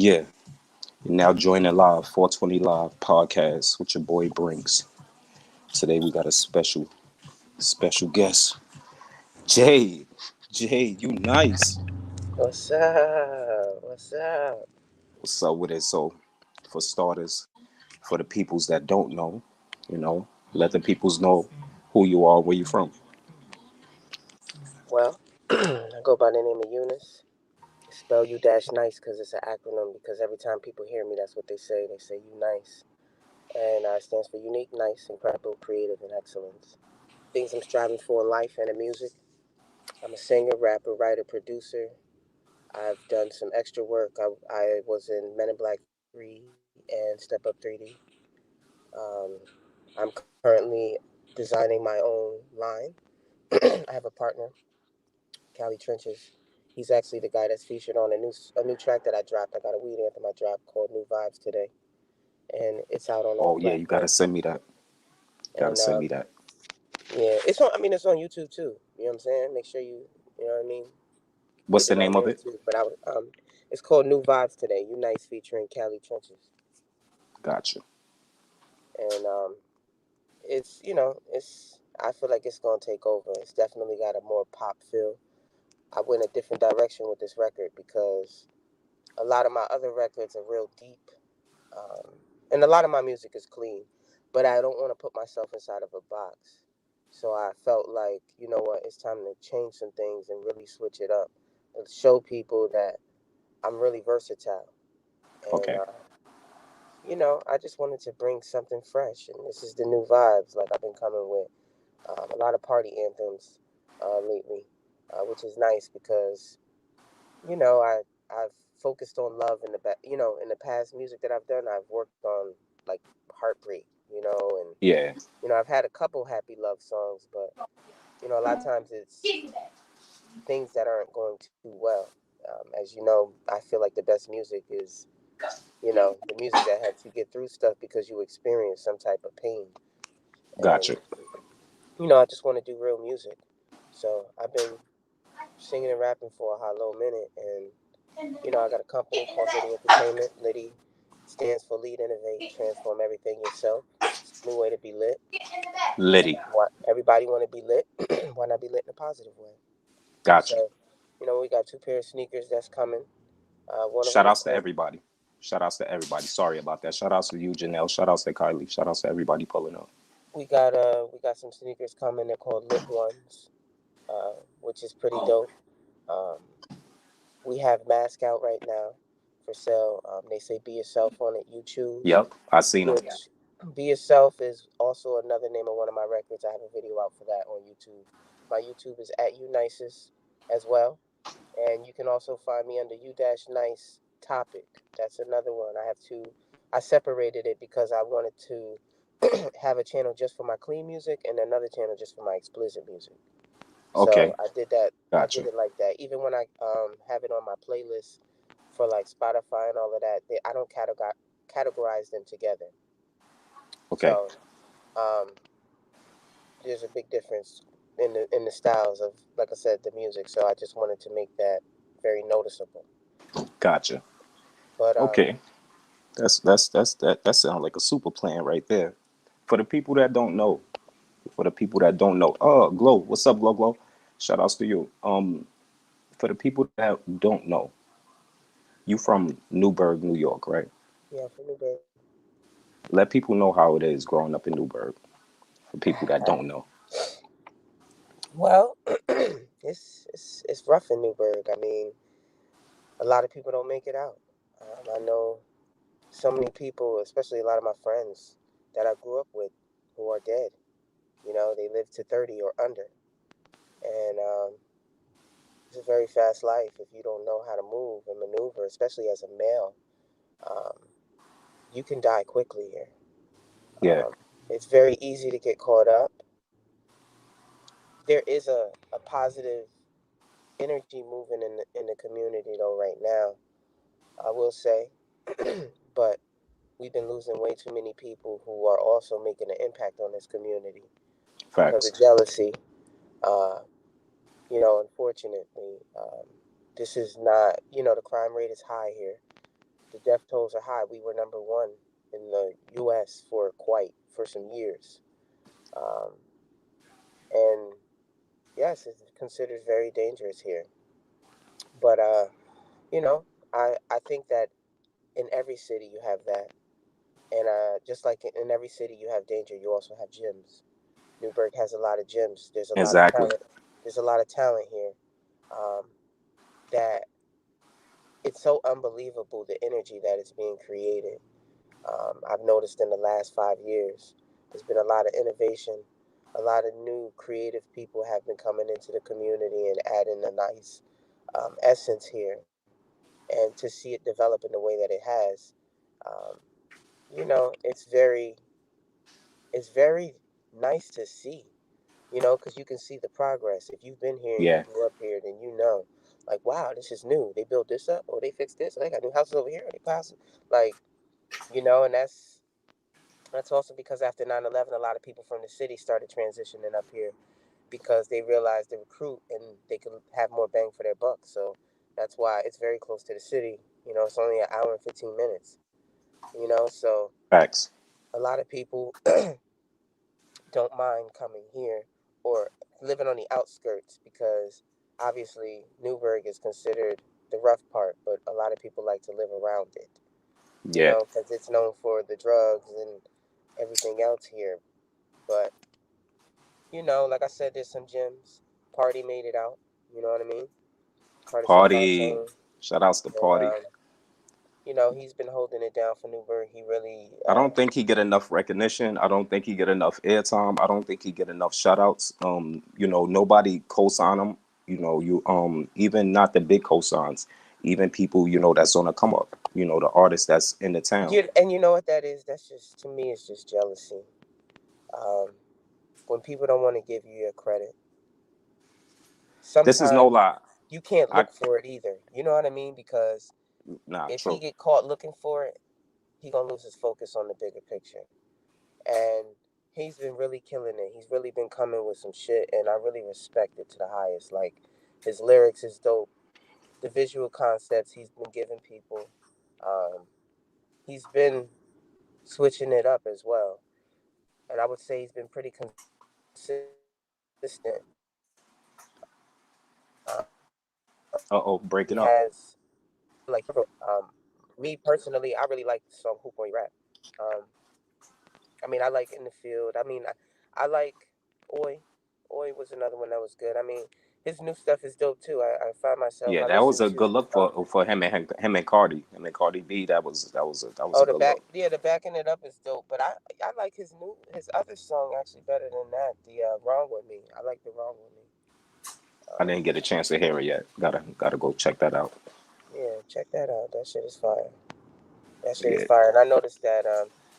Yeah, you're now joining live 420 Live podcast with your boy Brinks. Today we got a special guest, Jade. Jade, you nice. What's up? What's up? What's up with it? So, for starters, for the peoples that don't know, let the peoples know who you are, where you from. Well, I go by the name of Eunice. Spell U-Nice because it's an acronym. Because every time people hear me, that's what they say. They say you nice, and it stands for unique, nice, incredible, creative, and excellence. Things I'm striving for in life and in music. I'm a singer, rapper, writer, producer. I've done some extra work. I was in Men in Black 3 and Step Up 3D. Um, I'm currently designing my own line. I have a partner, Cali Trenches. He's actually the guy that's featured on a new track that I dropped. I got a weed anthem I dropped called New Vibes today, and it's out on all Oh yeah, you gotta platforms. send me that. Gotta And send me that. yeah, it's on. I mean, it's on YouTube too. You know what I'm saying? Make sure you know what I mean. What's Get the it on name of there it? too. But it's called New Vibes today. You Nice featuring Cali Trenches, Gotcha. and it's. I feel like it's gonna take over. It's definitely got a more pop feel. I went a different direction with this record because a lot of my other records are real deep, um, and a lot of my music is clean, but I don't want to put myself inside of a box. So I felt like, you know what, it's time to change some things and really switch it up and show people that I'm really versatile. And, Okay. I just wanted to bring something fresh, and this is the new vibes. Like I've been coming with a lot of party anthems lately, which is nice because I've focused on love in in the past music that I've done. I've worked on like heartbreak, and Yeah. I've had a couple happy love songs, but a lot of times it's things that aren't going too well. As you know, I feel like the best music is the music that helps you get through stuff because you experience some type of pain, and Gotcha. I just want to do real music. So I've been singing and rapping for a hot little minute, and I got a company called Liddy Entertainment. Liddy stands for Lead, Innovate, Transform Everything Yourself. It's a new way to be lit. Liddy. Everybody want to be lit. Why not be lit in a positive way? Gotcha. So, we got two pair of sneakers that's coming. One of Shout them is outs to called. everybody. Shout outs to everybody. Sorry about that. Shout outs to you, Janelle. Shout outs to Kylie. Shout outs to everybody pulling up. We got some sneakers coming. They're called Lit Ones, which is pretty dope. Um, we have mask out right now for sale. They say be yourself on it. You choose. Yep. I seen them. Which Be Yourself is also another name of one of my records. I have a video out for that on YouTube. My YouTube is at Unices as well. And you can also find me under U-Nice Topic. That's another one. I have two. I separated it because I wanted to have a channel just for my clean music and another channel just for my explicit music. So Okay. I did that. I Gotcha. did it like that. Even when I have it on my playlist for like Spotify and all of that, I don't categorize them together. Okay. So um, there's a big difference in the styles of, like I said, the music. So I just wanted to make that very noticeable. Gotcha. But Okay. That sounds like a super plan right there. For the people that don't know, Glow, what's up, Glow? Shout outs to you. For the people that don't know, you from Newburgh, New York, right? yeah, for Newburgh. Let people know how it is growing up in Newburgh. For people that don't know. Well, it's rough in Newburgh. I mean, a lot of people don't make it out. I know so many people, especially a lot of my friends that I grew up with, who are dead. They live to 30 or under, and it's a very fast life if you don't know how to move and maneuver, especially as a male. Um, you can die quickly here. Yeah. It's very easy to get caught up. There is a positive energy moving in the community though right now. I will say, but we've been losing way too many people who are also making an impact on this community because Facts. of jealousy. Uh, unfortunately, this is not. The crime rate is high here, The death tolls are high. We were number one in the U.S. for some years, um, and yes, it's considered very dangerous here. But you know, I think that in every city you have that, and just like in every city you have danger, you also have gyms. Newburgh has a lot of gyms. There's a lot of Exactly. talent. There's a lot of talent here. Um, that it's so unbelievable the energy that is being created. I've noticed in the last 5 years, there's been a lot of innovation. A lot of new creative people have been coming into the community and adding a nice essence here. And to see it develop in the way that it has, um, it's very nice to see. Because you can see the progress. If you've been here and you Yeah. grew up here, then like, wow, this is new. They built this up, or they fixed this, or they got new houses over here, or they passed, like, and that's also because after 9/11, a lot of people from the city started transitioning up here because they realized they recruit and they could have more bang for their buck. So that's why it's very close to the city. It's only an hour and 15 minutes. So Facts. a lot of people don't mind coming here or living on the outskirts because obviously Newburgh is considered the rough part, but a lot of people like to live around it, Yeah. because it's known for the drugs and everything else here. But, like I said, there's some gyms. Party made it out, you know what I mean? Carter Party. Fontaine. Shout outs to And, Party. he's been holding it down for Newburgh. He really, I don't think he get enough recognition. I don't think he get enough airtime. I don't think he get enough shout outs. Nobody co-sign him. You even not the big cosigns, even people, that's on the come up, the artists that's in the town. and you know what that is? That's just, to me, it's just jealousy. Um, when people don't want to give you your credit, This is no sometimes lie. you can't I look for it either. You know what I mean? Because Nah, if he true. get caught looking for it, he gonna lose his focus on the bigger picture. And he's been really killing it. He's really been coming with some shit, and I really respect it to the highest. Like, his lyrics is dope. The visual concepts he's been giving people, um, he's been switching it up as well. And I would say he's been pretty consistent. Uh-oh, He breaking up. has, me personally, I really like the song "Hoop on Your Rap." Um, I mean, I like "In the Field." I mean, I like "Oi." "Oi" was another one that was good. I mean, his new stuff is dope too. I find myself, Yeah, I that was listen a to good look for him and Cardi. Him and Cardi B, that was a oh, the good look. the backing it up is dope. But I like his other song actually better than that. The "Wrong with Me." I like the "Wrong with Me." I Um, didn't get a chance to hear it yet. Gotta go check that out. yeah, check that out. That shit is fire. That shit is Yeah, fire. And I noticed that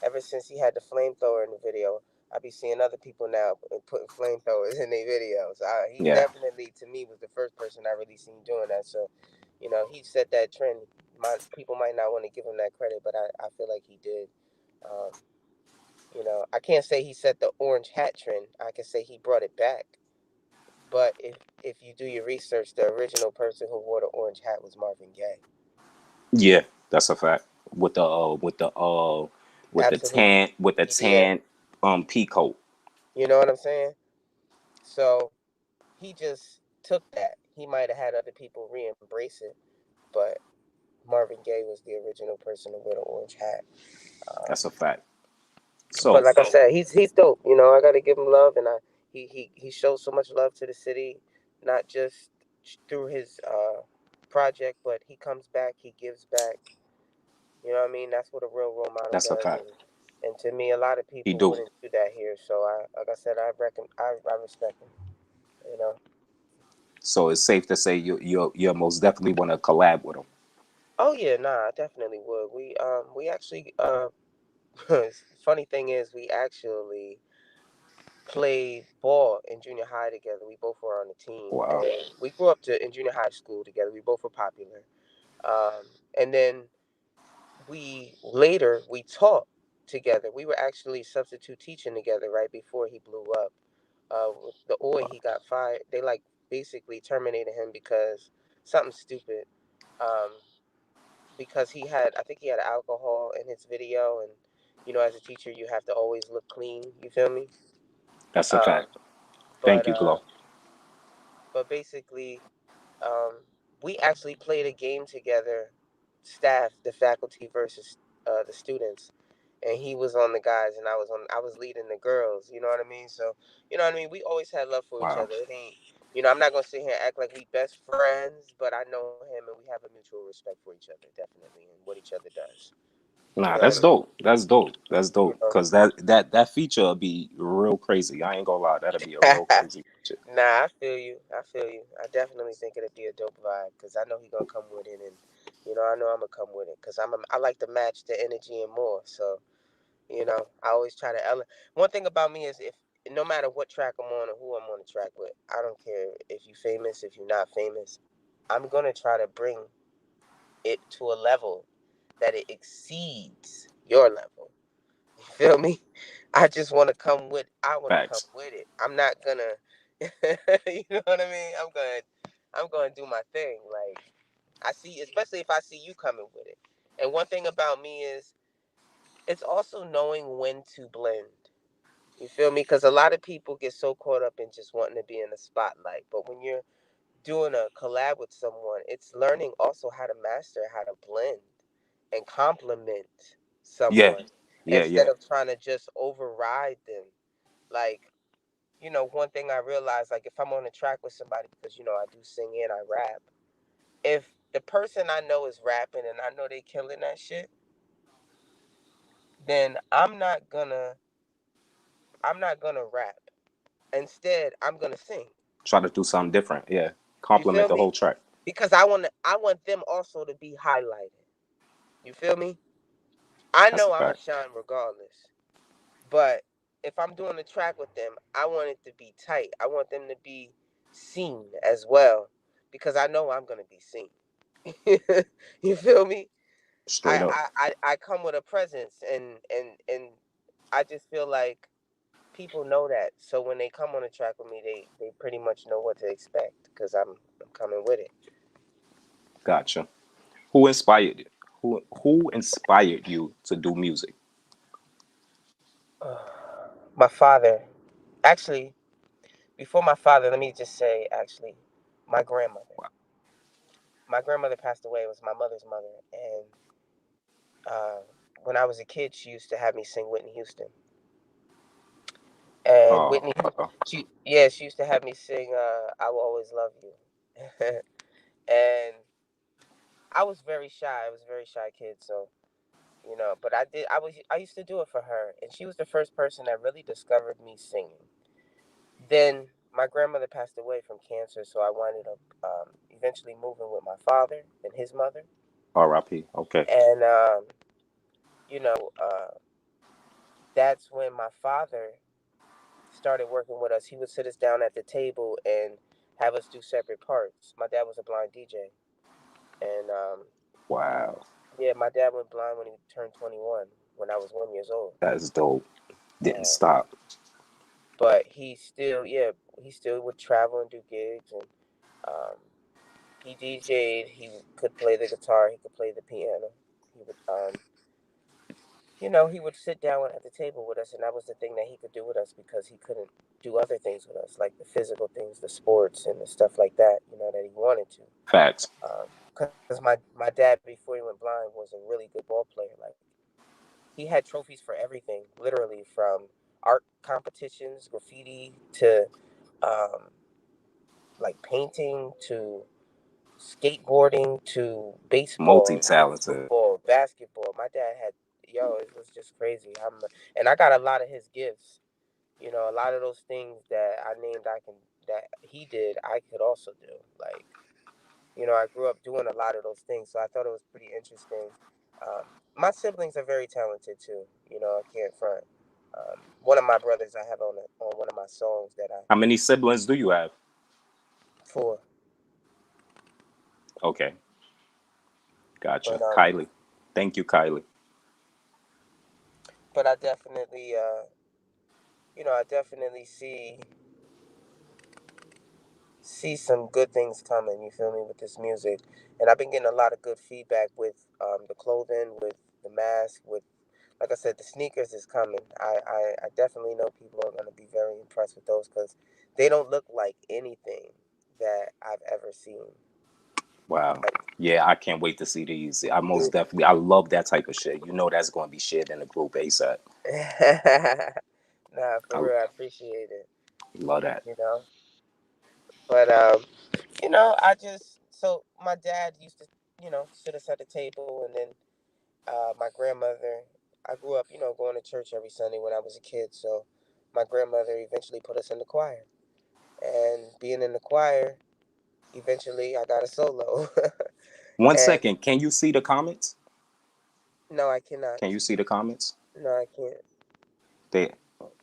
ever since he had the flamethrower in the video, I be seeing other people now putting flamethrowers in their videos. He yeah. definitely, to me, was the first person I really seen doing that. So, he set that trend. People might not want to give him that credit, but I feel like he did. Um, I can't say he set the orange hat trend. I can say he brought it back. But if you do your research, the original person who wore the orange hat was Marvin Gaye. Yeah, that's a fact. With the Absolutely. tan with the Yeah. tan pea coat. You know what I'm saying? So he just took that. He might have had other people re-embrace it, but Marvin Gaye was the original person to wear the orange hat. Um, That's a fact. but So like I said, he's dope. I got to give him love, and he shows so much love to the city, not just through his project, but he comes back, he gives back. You know what I mean? That's what a real role model that's a does, fact. and to me, a lot of He people do. wouldn't do that here. So like I said, I respect him. You know. So it's safe to say you most definitely want to collab with him. Oh yeah, nah, I definitely would. We actually funny thing is we actually played ball in junior high together. We both were on the team, Wow. and we grew up in junior high school together. We both were popular, and then we taught together. We were actually substitute teaching together right before he blew up. With the OI, he got fired. They basically terminated him because something stupid. Um, because I think he had alcohol in his video, and as a teacher, you have to always look clean. You feel me? That's a Um, fact. but Thank you, Glow. basically, um, we actually played a game together, staff, the faculty versus the students, and he was on the guys, and I was leading the girls. You know what I mean? So we always had love for each Wow. other. It ain't, I'm not gonna sit here and act like we best friends, but I know him, and we have a mutual respect for each other, definitely, and what each other does. You Nah, know what that's I mean? dope. That's dope. That's You dope. know? Cause that feature will be real crazy. I ain't gonna lie, that'll be a real crazy feature. Nah, I feel you. I feel you. I definitely think it'd be a dope vibe because I know he gonna come with it, and I know I'm gonna come with it because I like to match the energy and more. So I always try to one thing about me is if no matter what track I'm on or who I'm on the track with, I don't care if you famous, if you're not famous, I'm gonna try to bring it to a level that it exceeds your level. You feel me? I want to come Facts. with it. I'm not gonna you know what I mean? I'm going to do my thing. Like I see, especially if I see you coming with it. And one thing about me is it's also knowing when to blend. You feel me? Because a lot of people get so caught up in just wanting to be in the spotlight. But when you're doing a collab with someone, it's learning also how to master how to blend and complement Yeah. someone Yeah, instead yeah. of trying to just override them. Like, one thing I realized, like if I'm on a track with somebody, because I do sing and I rap, if the person I know is rapping and I know they killing that shit, then I'm not gonna rap. Instead, I'm gonna sing. Try to do something different. Yeah. You Compliment feel the me? whole track. Because I want them also to be highlighted. You feel me? I That's a know I'ma fact. shine regardless. But if I'm doing a track with them, I want it to be tight. I want them to be seen as well. Because I know I'm gonna be seen. You feel me? Straight I, up. I, I come with a presence, and I just feel like people know that. So when they come on a track with me, they pretty much know what to expect because I'm coming with it. Gotcha. Who inspired you? Who inspired you to do music? My father, actually, before my father, let me just say, actually, my grandmother. Wow. My grandmother passed away. It was my mother's mother, and uh, when I was a kid, she used to have me sing Whitney Houston. And Oh, Whitney, she used to have me sing "I Will Always Love You," and I was very shy. I was a very shy kid, so But I used to do it for her, and she was the first person that really discovered me singing. Then my grandmother passed away from cancer, so I winded up eventually moving with my father and his mother, R.I.P. Okay. and you know, uh, that's when my father started working with us. He would sit us down at the table and have us do separate parts. My dad was a blind DJ, and Wow. yeah, my dad went blind when he turned 21, when I was 1 years old. That's dope. Didn't Uh, stop. but he still would travel and do gigs, and um, he DJ'd. He could play the guitar. He could play the piano. He would, he would sit down at the table with us, and that was the thing that he could do with us because he couldn't do other things with us, like the physical things, the sports, and the stuff like that. That he wanted to. Facts. Because my dad, before he went blind, was a really good ball player. Like he had trophies for everything, literally from art competitions, graffiti to um, like painting to skateboarding to baseball, Multi-talented. football, basketball. My dad had, it was just crazy. And I got a lot of his gifts. A lot of those things that I named, that he did, I could also do. Like, I grew up doing a lot of those things, so I thought it was pretty interesting. My siblings are very talented too. I can't front. One of my brothers I have on one of my songs that I How many siblings do you have? for, Okay. but Gotcha. Kylie. Thank you, Kylie. I definitely I definitely see some good things coming. You feel me with this music, and I've been getting a lot of good feedback with the clothing, with the mask, with like I said, the sneakers is coming. I definitely know people are going to be very impressed with those because they don't look like anything that I've ever seen. Wow. Like, Yeah, I can't wait to see these. I most definitely, I love that type of shit. You know, that's going to be shared in the group ASAP. nah, for I real, I appreciate it. love that. You know, but I just so my dad used to sit us at the table, and then my grandmother. I grew up, going to church every Sunday when I was a kid. So my grandmother eventually put us in the choir, and being in the choir, eventually I got a solo. One And second, can you see the comments? no, I cannot. Can you see the comments? No, I can't. There,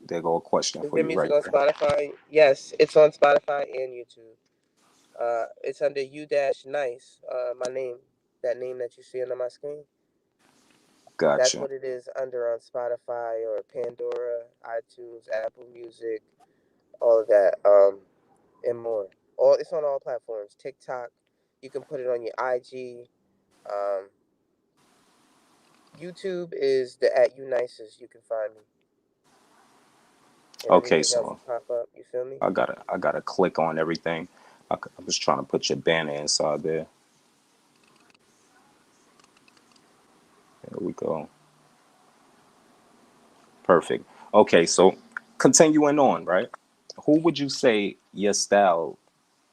there go a question Is for there you music right on there. Spotify? Yes, it's on Spotify and YouTube. It's under U-Nice. My name, that name that you see under my screen. That's Gotcha. what it is under on Spotify or Pandora, iTunes, Apple Music, all of that, and more. All it's on all platforms. TikTok, you can put it on your IG. Um, YouTube is the at U-Nices. You can find me, and Okay, everything else so will pop up. You feel me? I gotta click on everything. I was trying to put your banner inside there. There we go. Perfect. Okay, so continuing on, right? Who would you say your style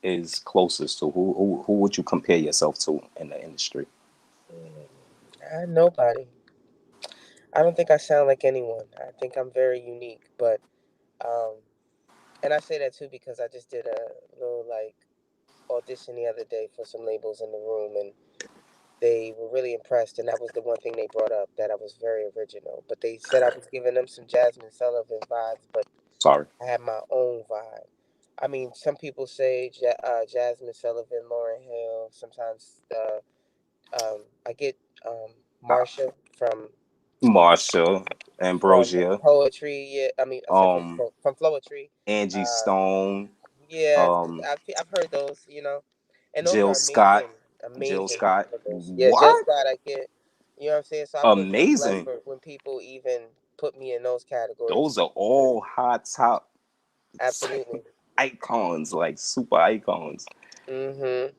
is closest to? Who would you compare yourself to in the industry? Nobody. I don't think I sound like anyone. I think I'm very unique, but um, and I say that too because I just did a little like audition the other day for some labels in the room, and they were really impressed. And that was the one thing they brought up, that I was very original. But they said I was giving them some Jasmine Sullivan vibes, but Sorry. I had my own vibe. I mean, some people say Jasmine Sullivan, Lauren Hill. Sometimes I get Uh, Marsha Marsha, from Ambrosia, poetry. Yeah, I mean, I said um, from Flowetry. Angie Uh, Stone, yeah, um, I've heard those, and those Jill are Scott. amazing, Jill amazing Scott. artists. Yeah, Jill What? Scott, I get, what I'm saying. So I feel very blessed Amazing. for when people even put me in those categories. Those are all hot top Absolutely. icons, like super icons. Mhm.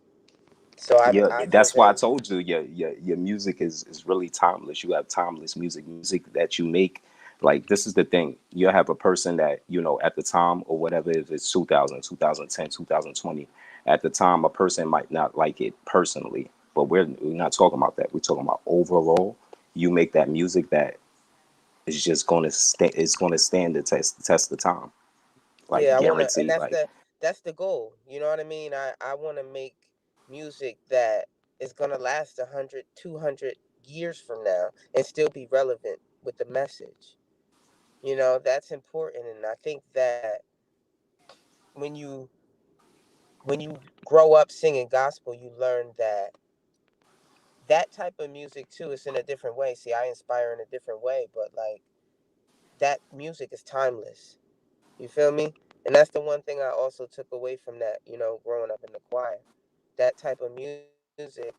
So Yeah, I feel that's why I very. told you your music is really timeless. You have timeless music that you make. Like this is the thing. You have a person that, at the time or whatever, if it's 2000, 2010, 2020, at the time a person might not like it personally, but we're not talking about that. We're talking about overall. You make that music that is just going to stand the test of time. Like Yeah, I wanna, and guaranteed. Like that's the goal. You know what I mean? I wanna make music that is gonna last 100, 200 years from now and still be relevant with the message. That's important, and I think that when you when you grow up singing gospel, you learn that that type of music too is in a different way. See, I inspire in a different way, but like that music is timeless. You feel me? And that's the one thing I also took away from that, growing up in the choir. That type of music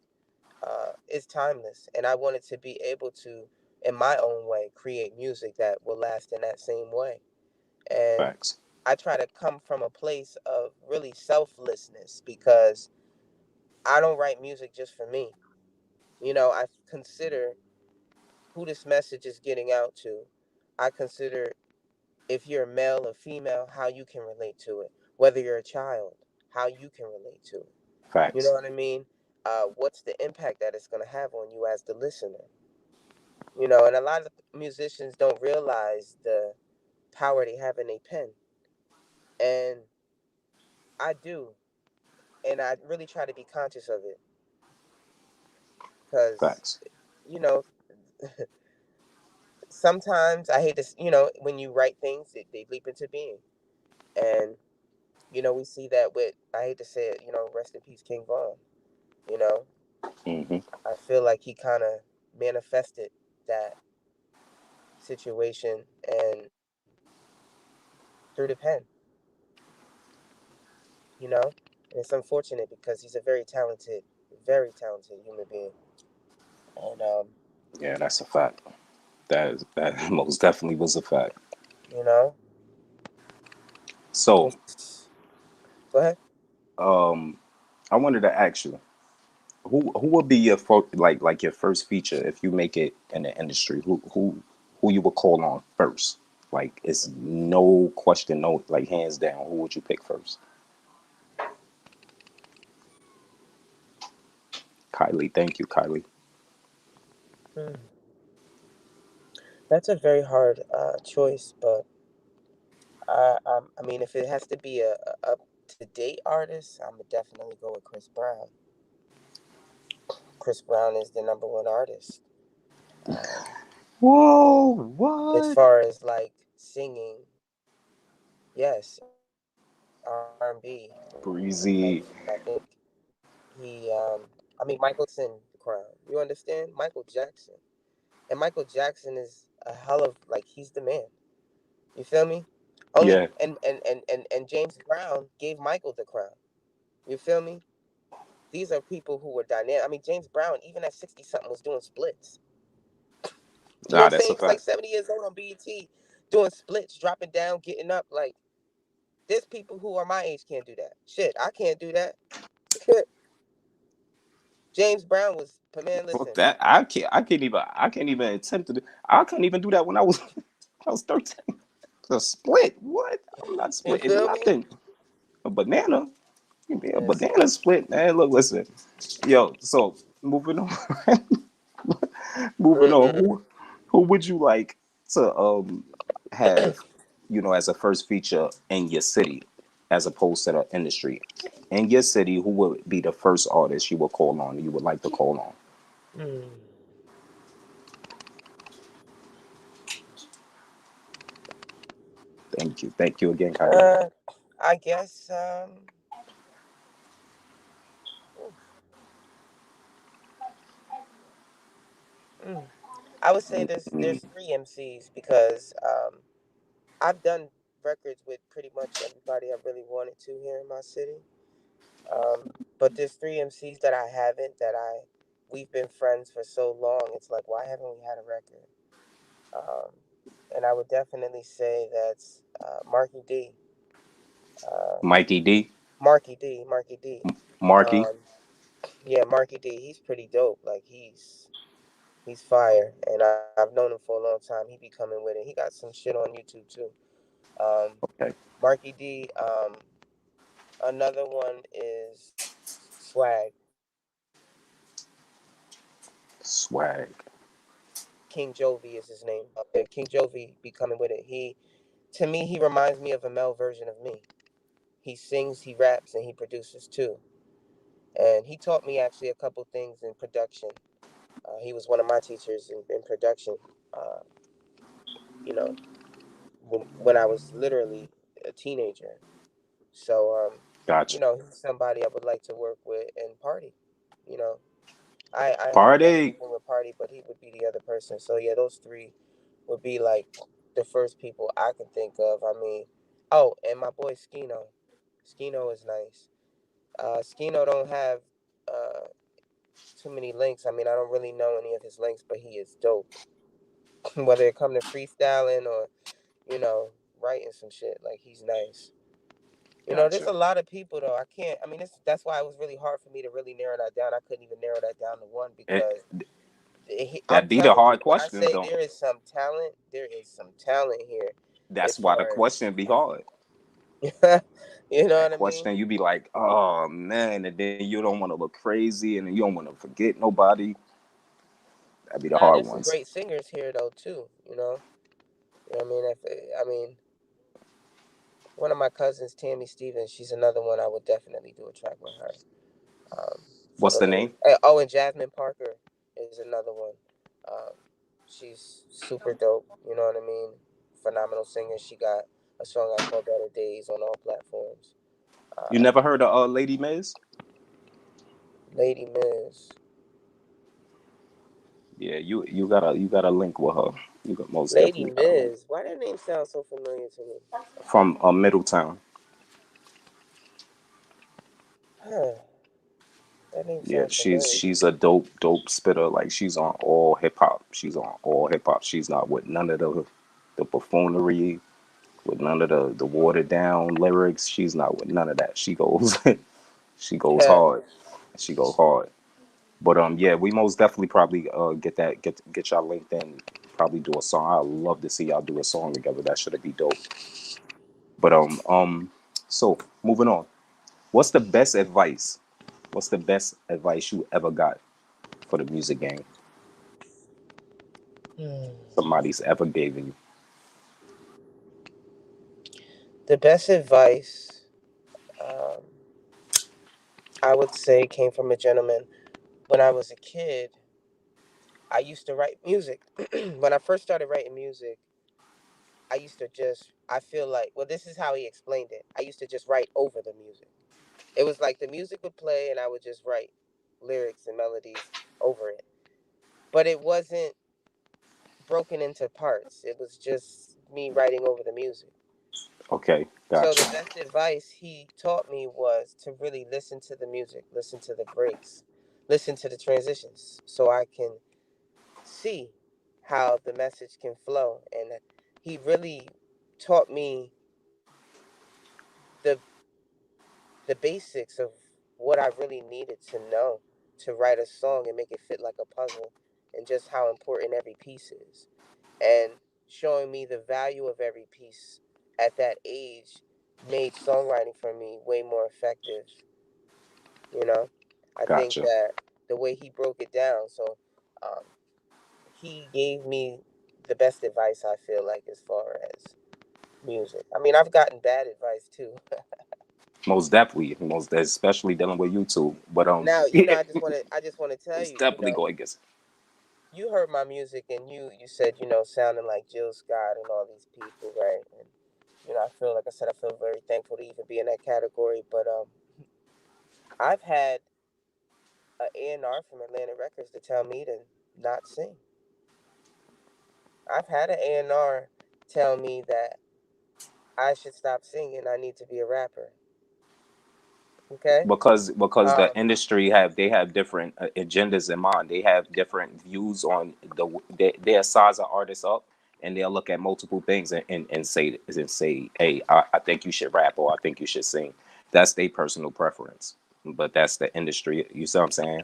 is timeless. And I wanted to be able to, in my own way, create music that will last in that same way. And facts, I try to come from a place of really selflessness because I don't write music just for me. I consider who this message is getting out to. I consider if you're a male or female, how you can relate to it. Whether you're a child, how you can relate to it. You know facts, what I mean? What's the impact that it's going to have on you as the listener? And a lot of musicians don't realize the power they have in a pen. And I do. And I really try to be conscious of it because, facts, you know, sometimes I hate to, when you write things, they leap into being. And, we see that with, I hate to say it, rest in peace, King Von. You know, hmm I feel like he kind of manifested that situation and through the pen, you know? And it's unfortunate because he's a very talented human being. And Yeah, that's a fact. That most definitely was a fact. you know, So, it's go ahead. um, I wanted to ask you, who would be your like your first feature if you make it in the industry? Who you would call on first? Like it's no question, no like hands down. Who would you pick first? Kylie, thank you, Kylie. Hmm. That's a very hard choice, but I mean, if it has to be a up to date artist, I'm gonna definitely go with Chris Brown. Chris Brown is the number one artist. Um, Whoa, as what? far as like singing, yes, R&B. Breezy. I think he, I mean, Michael Jackson, the crown. You understand? Michael Jackson, and Michael Jackson is a hell of like he's the man. You feel me? Only Yeah. and James Brown gave Michael the crown. You feel me? These are people who were dynamic. I mean, James Brown, even at 60 something, was doing splits. You know Nah, what I'm that's saying? a He was like fact. 70 years old on BET doing splits, dropping down, getting up. Like, there's people who are my age can't do that. Shit, I can't do that. James Brown was, man, Fuck listen. that. I can't even attempt to do, I couldn't even do that when I was I was 13. A split. What? I'm not You splitting feel me? nothing. A banana. Give me a Listen. banana split, man. Look, listen. Yo, so moving on. Moving on. Mm-mm. Who would you like to have, as a first feature in your city as opposed to the industry? In your city, who would be the first artist you would call on, you would like to call on? Mm. Thank you. Thank you again, Kylie. Uh, I guess, oof, mm. I would say there's three MCs because I've done records with pretty much everybody I really wanted to here in my city. Um, but there's three MCs that I haven't we've been friends for so long. It's like why haven't we had a record? Um, and I would definitely say that's Marky D. Uh, Mikey D. Marky D. Marky. Um, yeah, Marky D. He's pretty dope. Like he's fire, and I've known him for a long time. He be coming with it. He got some shit on YouTube too. Um, Okay. Marky D. Another one is Swag. Swag. King Jovi is his name. King Jovi be coming with it. To me, he reminds me of a male version of me. He sings, he raps, and he produces too. And he taught me actually a couple things in production. He was one of my teachers in production. Uh, you know, when I was literally a teenager. So, Gotcha. he's somebody I would like to work with and party. You know, I have fun Party. working with party, but he would be the other person. So yeah, those three would be like the first people I can think of. I mean, oh, and my boy Skino. Skino is nice. Skino don't have uh, too many links. I mean, I don't really know any of his links, but he is dope. Whether it come to freestyling or writing some shit, like he's nice. There's Gotcha. a lot of people though. I can't. I mean, that's why it was really hard for me to really narrow that down. I couldn't even narrow that down to one It, because I'm that be the telling you, hard when I questions, say though. there is some talent here, That's as why the far as question be hard. you know That what I mean. question, you be like, oh man, and then you don't want to look crazy, and then you don't want to forget nobody. That be the Nah, hard there's some ones. great singers here though too. You know what I mean. I mean, one of my cousins, Tammy Stevens, she's another one I would definitely do a track with her. For What's the the hood. name? Oh, and Jasmine Parker is another one. Um, she's super dope. You know what I mean? Phenomenal singer. She got a song I call Better Days on all platforms. You Uh, never heard of Lady Miz? Lady Miz. Yeah, you got a link with her. You got most Lady definitely got a link Miz. Why that name sound so familiar to me? from Middletown. Huh. That name Yeah, sounds familiar. she's a dope spitter. Like she's on all hip hop. She's on all hip hop. She's not with none of the buffoonery, with none of the watered down lyrics. She's not with none of that. She goes she goes Huh. hard. She go hard. But yeah, we most definitely probably get y'all linked in. Probably do a song. I'd love to see y'all do a song together. That should be dope. But so moving on. What's the best advice? What's the best advice you ever got for the music game? Hmm. Somebody's ever given you. The best advice, um, I would say, came from a gentleman. When I was a kid, I used to write music. When I first started writing music, I used to just, I feel like, well, this is how he explained it. I used to just write over the music. It was like the music would play and I would just write lyrics and melodies over it. But it wasn't broken into parts, it was just me writing over the music. Okay, So gotcha. the best advice he taught me was to really listen to the music, listen to the breaks, listen to the transitions so I can see how the message can flow. And he really taught me the the basics of what I really needed to know to write a song and make it fit like a puzzle, and just how important every piece is. And showing me the value of every piece at that age made songwriting for me way more effective. You know, I think Gotcha. that the way he broke it down, so um, he gave me the best advice, I feel like, as far as music. I mean, I've gotten bad advice too. Most definitely, most especially dealing with YouTube. But Now, yeah, I just want to tell it's you, definitely going against. you heard my music and you said, sounding like Jill Scott and all these people, right? And I feel, like I said, I feel very thankful to even be in that category. But I've had an A&R from Atlantic Records to tell me to not sing. I've had an A&R tell me that I should stop singing. I need to be a rapper. Okay. Because the Um, industry have different agendas in mind. They have different views on their size of artists up, and they'll look at multiple things and say, hey, I think you should rap or I think you should sing. That's their personal preference, but that's the industry. You see what I'm saying?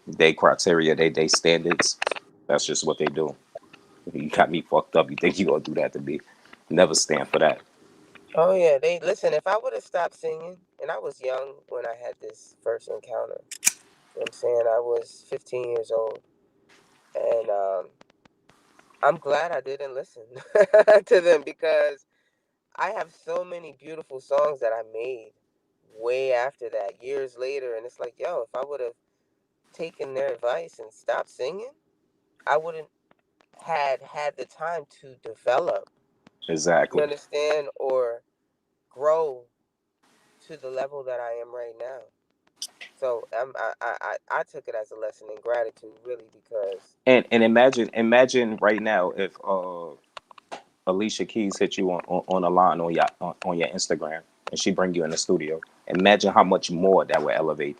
They criteria, they standards. That's just what they do. You got me fucked up. You think you gonna do that to me? Never stand for that. oh yeah, they listen. If I would have stopped singing, and I was young when I had this first encounter. You know what I'm saying? I was 15 years old, and I'm glad I didn't listen to them, because I have so many beautiful songs that I made way after that, years later, and it's like, yo, if I would have taken their advice and stopped singing, I wouldn't had the time to develop. You Exactly. understand? Or grow to the level that I am right now. So I took it as a lesson in gratitude, really, because And imagine right now if Alicia Keys hit you on a line on your Instagram and she bring you in the studio. Imagine how much more that would elevate.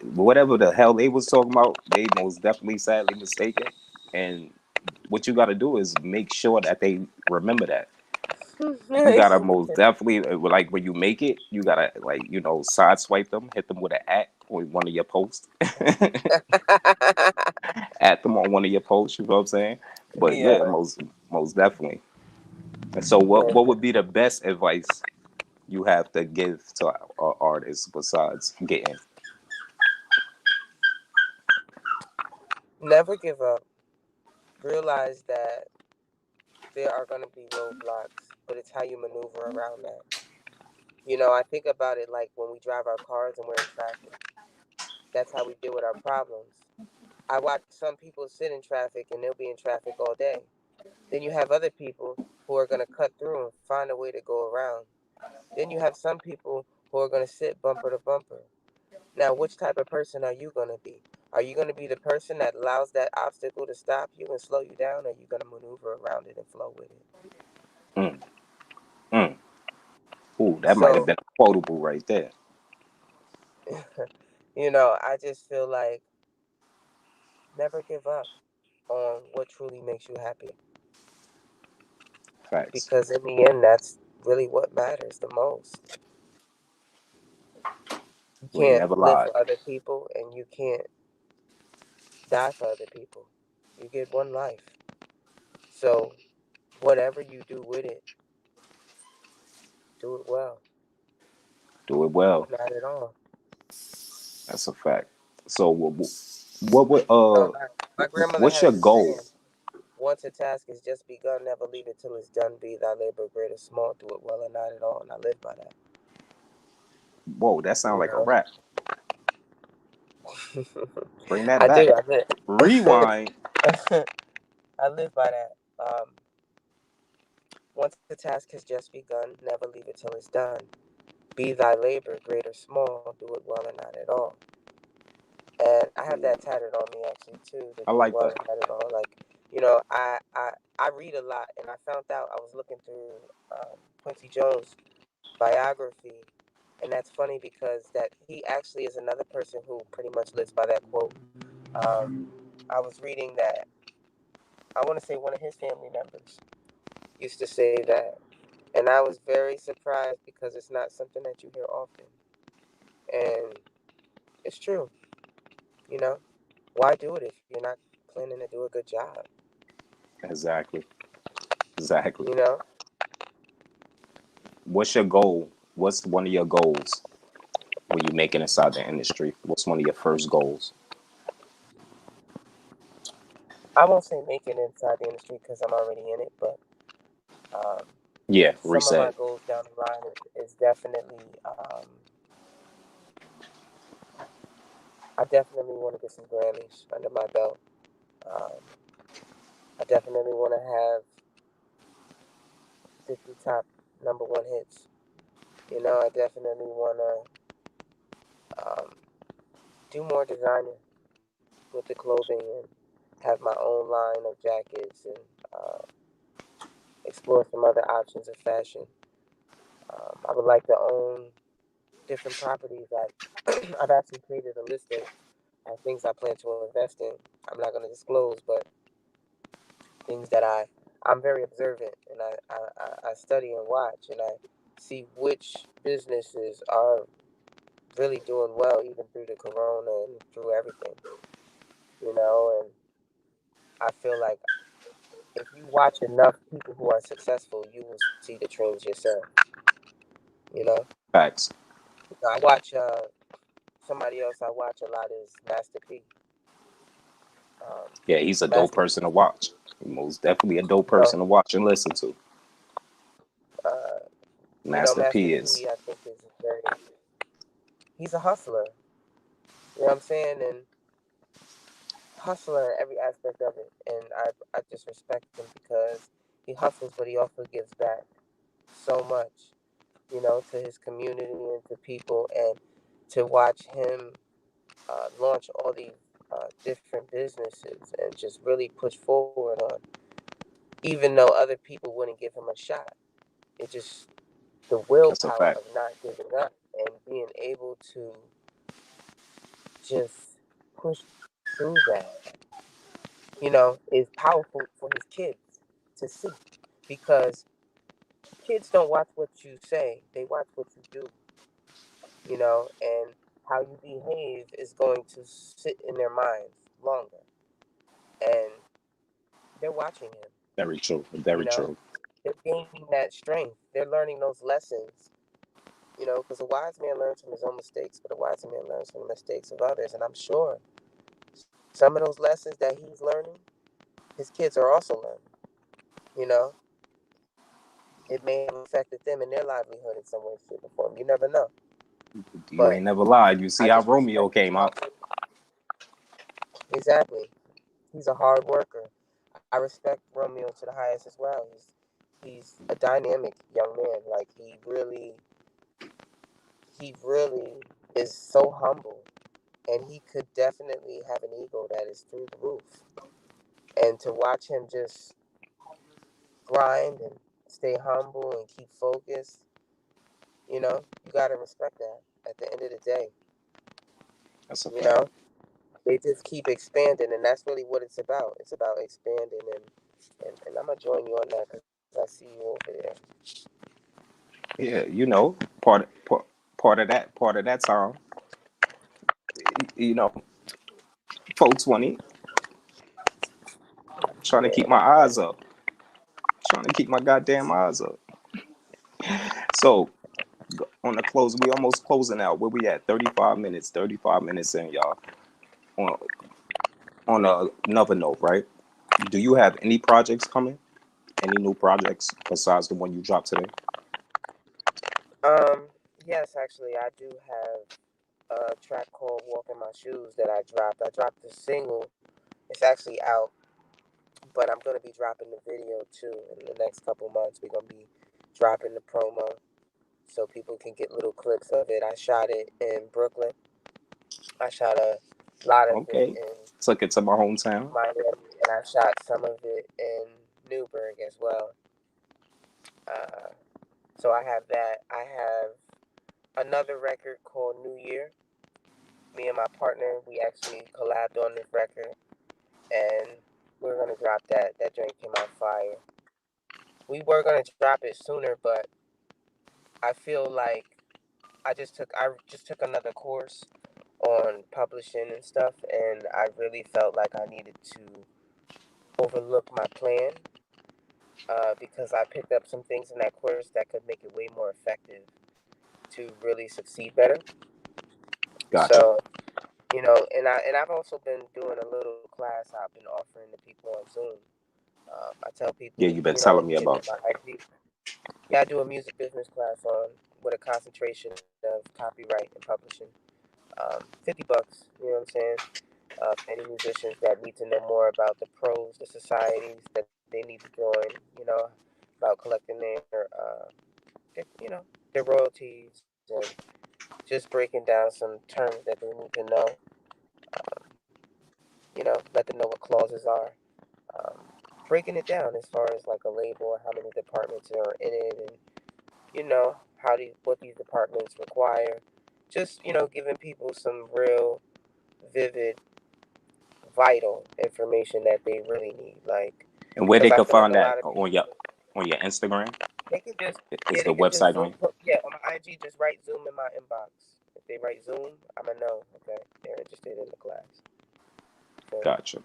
Whatever the hell they was talking about, they most definitely sadly mistaken. And what you got to do is make sure that they remember that. You gotta most definitely like when you make it, you gotta like side swipe them, hit them with an at on one of your posts, at them on one of your posts. You know what I'm saying? But yeah, yeah, most definitely. And so, what would be the best advice you have to give to artists besides getting? never give up. Realize that there are going to be roadblocks, but it's how you maneuver around that. I think about it like when we drive our cars and we're in traffic. That's how we deal with our problems. I watch some people sit in traffic and they'll be in traffic all day. Then you have other people who are going to cut through and find a way to go around. Then you have some people who are going to sit bumper to bumper. Now, which type of person are you going to be? Are you going to be the person that allows that obstacle to stop you and slow you down? Or are you going to maneuver around it and flow with it? Mm, mm. Ooh, that might have So, been a quotable right there. I just feel like never give up on what truly makes you happy. Facts. Because in the end, that's really what matters the most. You We ain't can't never live lied. for other people and you can't die for other people. You get one life. So, whatever you do with it, do it well. Do it well. Not at all. That's a fact. So, what would My grandmother what's has your this saying: goal? once a task is just begun, never leave it till it's done. Be thy labor great or small, do it well or not at all. And I live by that. Whoa, that sounds You like a know, rap. Bring that I do. back. I live. Rewind. I live by that. Once the task has just begun, never leave it till it's done. Be thy labor great or small, do it well or not at all. And I have that tatted on me actually too, to I do it like well that. or not at all. Like, I read a lot, and I found out I was looking through Quincy Jones' biography, and that's funny because that he actually is another person who pretty much lives by that quote. I was reading that I want to say one of his family members used to say that, and I was very surprised because it's not something that you hear often, and it's true. You know, why do it if you're not planning to do a good job? Exactly. Exactly. You know, What's your goal? What's one of your goals when you make it inside the industry? What's one of your first goals? I won't say make it inside the industry because I'm already in it, but um, Yeah, some of my reset. goals down the line is definitely, I definitely want to get some Grammys under my belt. Um, I definitely want to have 50 top number 1 hits. I definitely want to do more designing with the clothing and have my own line of jackets and uh, explore some other options of fashion. I would like to own different properties. I've actually created a list of things I plan to invest in. I'm not going to disclose, but things that I'm very observant and I study and watch and I see which businesses are really doing well even through the corona and through everything, and I feel like if you watch enough people who are successful, you will see the trends yourself. You know, Facts. I watch somebody else I watch a lot is Master P. Um, Yeah, he's a dope Master person to P, watch. Most definitely a dope you know, person to watch and listen to. uh, Master Master P is. P. I think is very. He's a hustler. You know what I'm saying? And hustler in every aspect of it. And I just respect him because he hustles, but he also gives back so much, to his community and to people, and to watch him launch all these different businesses and just really push forward on, even though other people wouldn't give him a shot. It just the That's a willpower fact. of not giving up and being able to just push through that, is powerful for his kids to see because kids don't watch what you say, they watch what you do, and how you behave is going to sit in their minds longer. And they're watching him, Very true. you Very know. true. They're gaining that strength. They're learning those lessons, because a wise man learns from his own mistakes, but a wise man learns from the mistakes of others. And I'm sure some of those lessons that he's learning, his kids are also learning, you know. It may have affected them in their livelihood in some way, shape, or form. You never know. You But ain't never lied. You see I how just Romeo respect his came out. hustle. Exactly. He's a hard worker. I respect Romeo to the highest as well. He's a dynamic young man. Like he really is so humble, and he could definitely have an ego that is through the roof. And to watch him just grind and stay humble and keep focused, you gotta respect that. At the end of the day, That's a You fact. know, they just keep expanding, and that's really what it's about. It's about expanding, and I'm gonna join you on that because I see you over there. Yeah, you know, part of that time, you know, 420, trying to Yeah, keep my eyes up, trying to keep my goddamn eyes up. So on the close, we almost closing out. Where we at? 35 minutes. 35 minutes in, y'all. On another note, right? Do you have any projects coming? Any new projects besides the one you dropped today? yes, actually, I do have a track called "Walk in My Shoes" that I dropped. I dropped the single. It's actually out, but I'm gonna be dropping the video too in the next couple months. We're gonna be dropping the promo so people can get little clips of it. I shot it in Brooklyn. I shot a lot of it Okay. in Took it to my hometown. Miami, and I shot some of it in Newburg as well. Uh, so I have that. I have another record called New Year. Me and my partner, we actually collabed on this record, and we're gonna drop that. That joint came out fire. We were gonna drop it sooner, but I feel like I just took another course on publishing and stuff, and I really felt like I needed to overlook my plan because I picked up some things in that course that could make it way more effective to really succeed better. Gotcha. So and I've also been doing a little class I've been offering to people on Zoom. I tell Yeah, people, you've been telling me hit me about. on my IG. Yeah, I do a music business class on with a concentration of copyright and publishing. 50 bucks. You know what I'm saying? For any musicians that need to know more about the pros, the societies that they need to join. About collecting their royalties and just breaking down some terms that they need to know. Let them know what clauses are. Um, Breaking it down as far as like a label, how many departments are in it, and what these departments require. Just giving people some real vivid, vital information that they really need. Like, And where because they I could feel like find a that lot of on people, your Instagram? they can just Is yeah, the they can just website zoom. on? Yeah, on my IG, just write Zoom in my inbox. If they write Zoom, I'ma know. Okay, they're interested in the class. Feel me? Gotcha.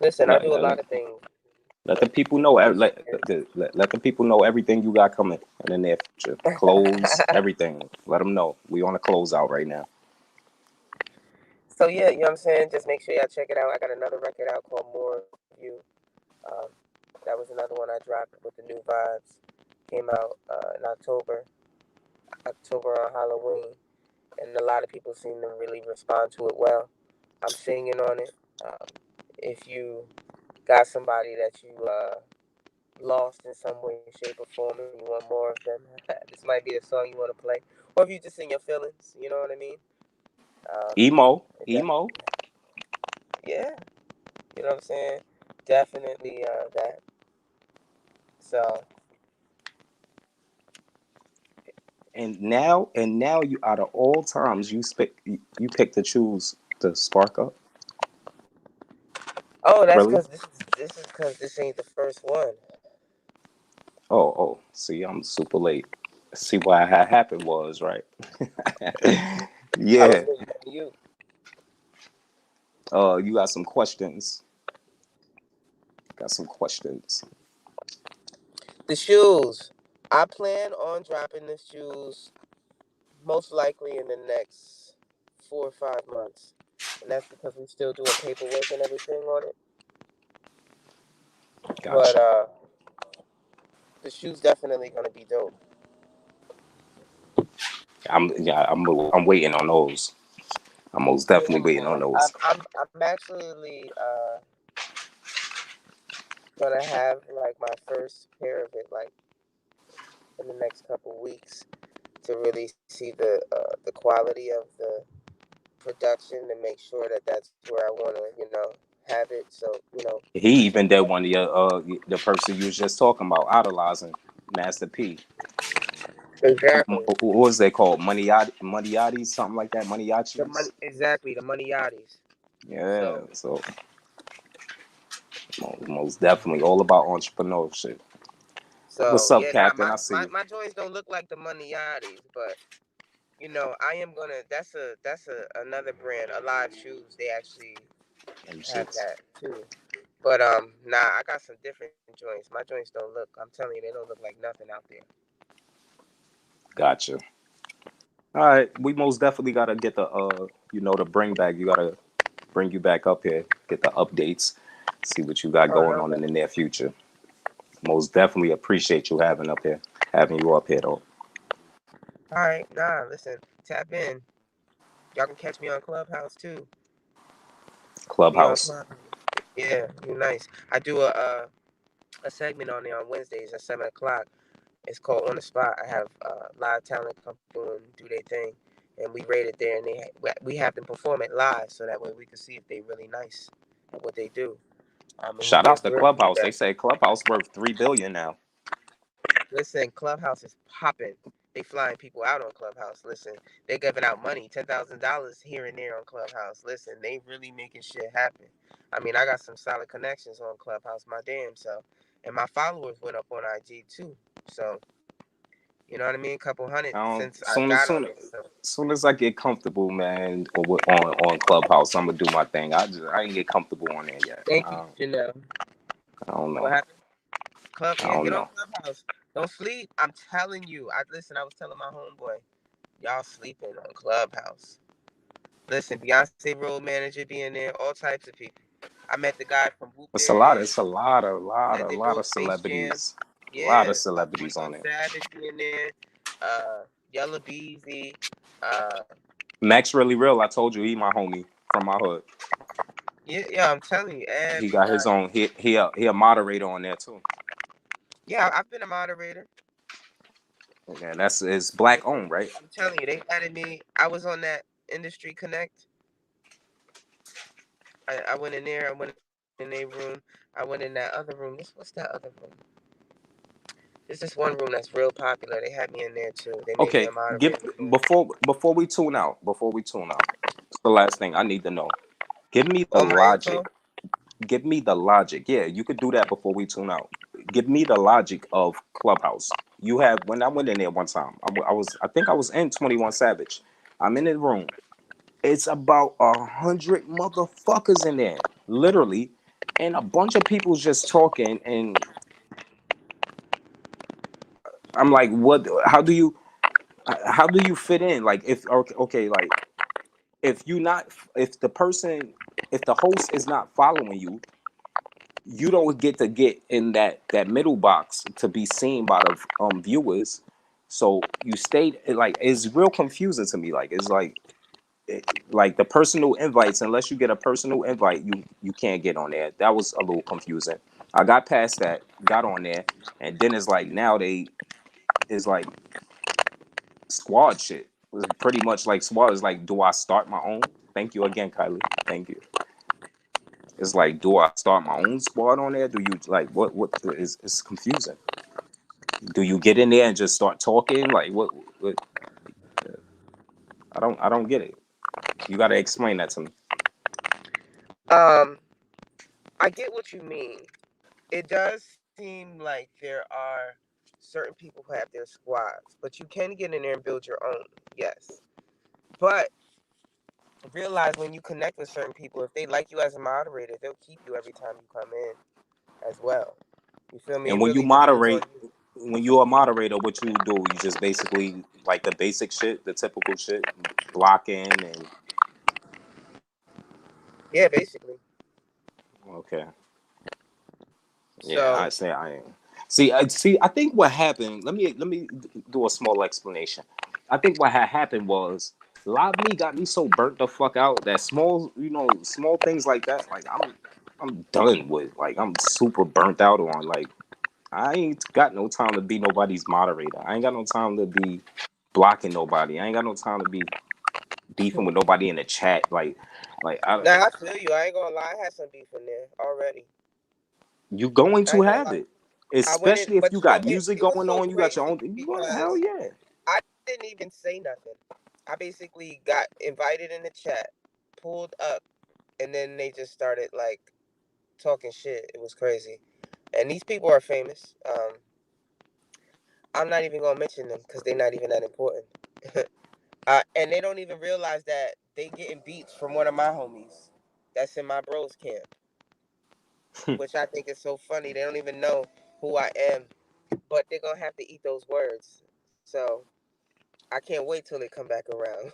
Listen, I Let, do a let, lot let of things. let the people know. This Let the people know everything you got coming in the near future. Clothes, everything. Let them know. We on a close out right now. So yeah, you know what I'm saying. Just make sure y'all check it out. I got another record out called More of You. Um, that was another one I dropped with the new vibes. Came out in October on Halloween, and a lot of people seem to really respond to it well. I'm singing on it. Um, if you got somebody that you lost in some way, shape, or form, and you want more of them, this might be the song you want to play. Or if you just in your feelings, you know what I mean? Um, Emo. yeah, you know what I'm saying? Definitely that. So, And now you out of all times you pick to choose to spark up. oh, that's Really? because this ain't the first one. Oh. See, I'm super late. See what had happened was right. I was Yeah. waiting on you. You got some questions. Got some questions. The shoes. I plan on dropping the shoes most likely in the next 4 or 5 months, and that's because we're still doing paperwork and everything on it. But Gotcha. the shoes definitely gonna be dope. I'm waiting on those. I'm most definitely Yeah, waiting on man. those. I'm actually gonna have like my first pair of it like in the next couple weeks to really see the quality of the production and make sure that that's where I want to have it. So He even did one of your the person you was just talking about, idolizing Master P. Exactly. What was they called? Moneyati, something like that. The money, Moneyachis. exactly, the money yachties. Yeah. So, So most definitely all about entrepreneurship. What's up, yeah, nah, Captain? I see you. my joints don't look like the money yachties, but I am gonna. That's a another brand. Alive Shoes. They actually Them have shits. that too. But nah, I got some different joints. My joints don't look. I'm telling you, they don't look like nothing out there. Gotcha. All right, we most definitely gotta get the the bring back. You gotta bring you back up here, get the updates, see what you got Oh going no, on no. in the near future. Most definitely appreciate you having you up here though. All right, nah. Listen, tap in. Y'all can catch me on Clubhouse too. Be on Clubhouse. Clubhouse. Yeah, you nice. I do a segment on there on Wednesdays at 7 o'clock. It's called On the Spot. I have live talent come through and do their thing, and we rate it there, and we have them perform it live, so that way we can see if they really nice at what they do. And we Shout give outs to real Clubhouse. They feedback. say Clubhouse worth 3 billion now. Listen, Clubhouse is popping. They flying people out on Clubhouse. Listen, they're giving out money, $10,000 here and there on Clubhouse. Listen, they really making shit happen. I mean, I got some solid connections on Clubhouse, my damn self, and my followers went up on IG too. So you know what I mean? Couple hundred since I Soon as got on soon it. So soon as I get comfortable, man, on Clubhouse, I'm gonna do my thing. I ain't get comfortable on there yet. thank you, Janelle. I don't What know. happened? I Yeah, don't get on know. Clubhouse. Don't sleep. I'm telling you. I was telling my homeboy, y'all sleeping on Clubhouse. Listen, Beyonce road manager being there, all types of people. I met the guy from Whoop It's a There lot. Is, It's a lot, that they lot of wrote Space Jam. celebrities. A lot Yeah, of celebrities on 21 there. Savage being there, Yella Beezy, uh, Max really real. I told you he my homie from my hood. yeah, I'm telling you, He got his everybody. own. He a moderator on there too. Yeah, I've been a moderator. Yeah, that's it's black owned, right? I'm telling you, they added me. I was on that Industry Connect. I went in there. I went in their room. I went in that other room. What's that other room? There's this one room that's real popular. They had me in there too. They made me a Okay, give moderator for it. before we tune out. Before we tune out, it's the last thing I need to know. Give me the All my info. logic. Give me the logic. Yeah, you could do that before we tune out. Give me the logic of Clubhouse. You have when I went in there one time. I think I was in 21 Savage. I'm in the room. It's about 100 motherfuckers in there, literally, and a bunch of people just talking. And I'm like, what? How do you fit in? Like, if okay, like if you not if the person if the host is not following you, you don't get in that middle box to be seen by the viewers. So you stayed like it's real confusing to me. Like it's like the personal invites, unless you get a personal invite, you can't get on there. That was a little confusing. I got past that, got on there, and then it's like now they is like squad shit. It was pretty much like squad is like, do I start my own? Thank you again, Kylie. Thank you. It's like, do I start my own squad on there? Do you like what is it's confusing. Do you get in there and just start talking? Like what I don't get it. You gotta explain that to me. Um, I get what you mean. It does seem like there are certain people who have their squads, but you can get in there and build your own. Yes, but realize when you connect with certain people, if they like you as a moderator, they'll keep you every time you come in as well. You feel me? And It really depends on you. when you're a moderator, what you do, you just basically like the basic shit, the typical shit, blocking and Yeah, basically. okay. Yeah, I So say I am. See. I think what happened. Let me do a small explanation. I think what had happened was Live Me got me so burnt the fuck out that small things like that. Like I'm done with. Like I'm super burnt out on. Like I ain't got no time to be nobody's moderator. I ain't got no time to be blocking nobody. I ain't got no time to be beefing with nobody in the chat. Like now I feel you. I ain't gonna lie. I had some beef in there already. you going I to ain't gonna have lie. it, I went in, especially if but you got it, music it was going so on. You got your crazy own. Well, hell because yeah. didn't even say nothing. I basically got invited in the chat, pulled up, and then they just started like talking shit. It was crazy. And these people are famous. I'm not even gonna mention them because they're not even that important. And they don't even realize that they getting beats from one of my homies that's in my bros camp, which I think is so funny. They don't even know who I am, but they're gonna have to eat those words. So I can't wait till they come back around.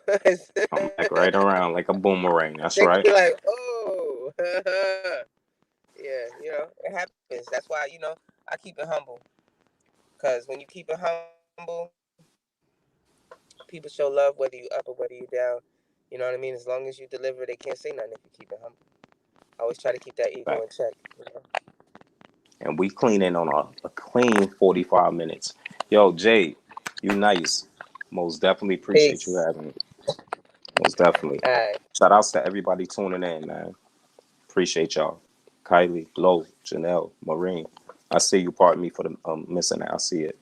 Come back right around like a boomerang. That's They're gonna right. be like, oh, yeah, it happens. That's why, I keep it humble. Because when you keep it humble, people show love whether you up or whether you down. You know what I mean? As long as you deliver, they can't say nothing if you keep it humble. I always try to keep that ego in Back. check. And we cleaning on a clean 45 minutes. Yo, Jade, you nice. Most definitely appreciate you Peace. having me. Most definitely. All right. Shout outs to everybody tuning in, man. Appreciate y'all. Kylie, Lo, Janelle, Maureen. I see you. Pardon me for the missing it. I see it.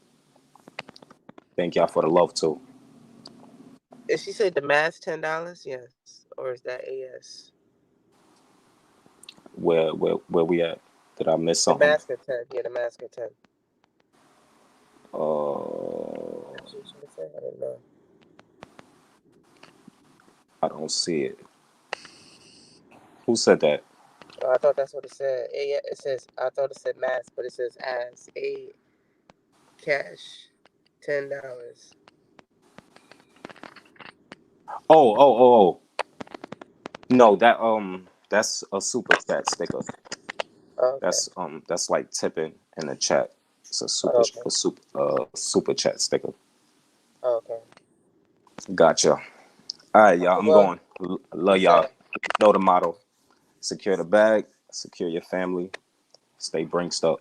Thank y'all for the love too. If she said the mask $10, yes. Or is that AS? Where we at? Did I miss The something? mask at 10. Yeah, the mask at 10. That's what she said. I didn't know. I don't see it. Who said that? Oh, I thought that's what it said. It says, I thought it said mask, but it says as a cash $10. Oh. No, that's a super chat sticker. Okay. That's like tipping in the chat. It's a Okay. super chat sticker. Okay. Gotcha. All right, y'all. Okay. I'm Well, going. Love you y'all. said You know the motto. Secure the bag. Secure your family. Stay brinked up.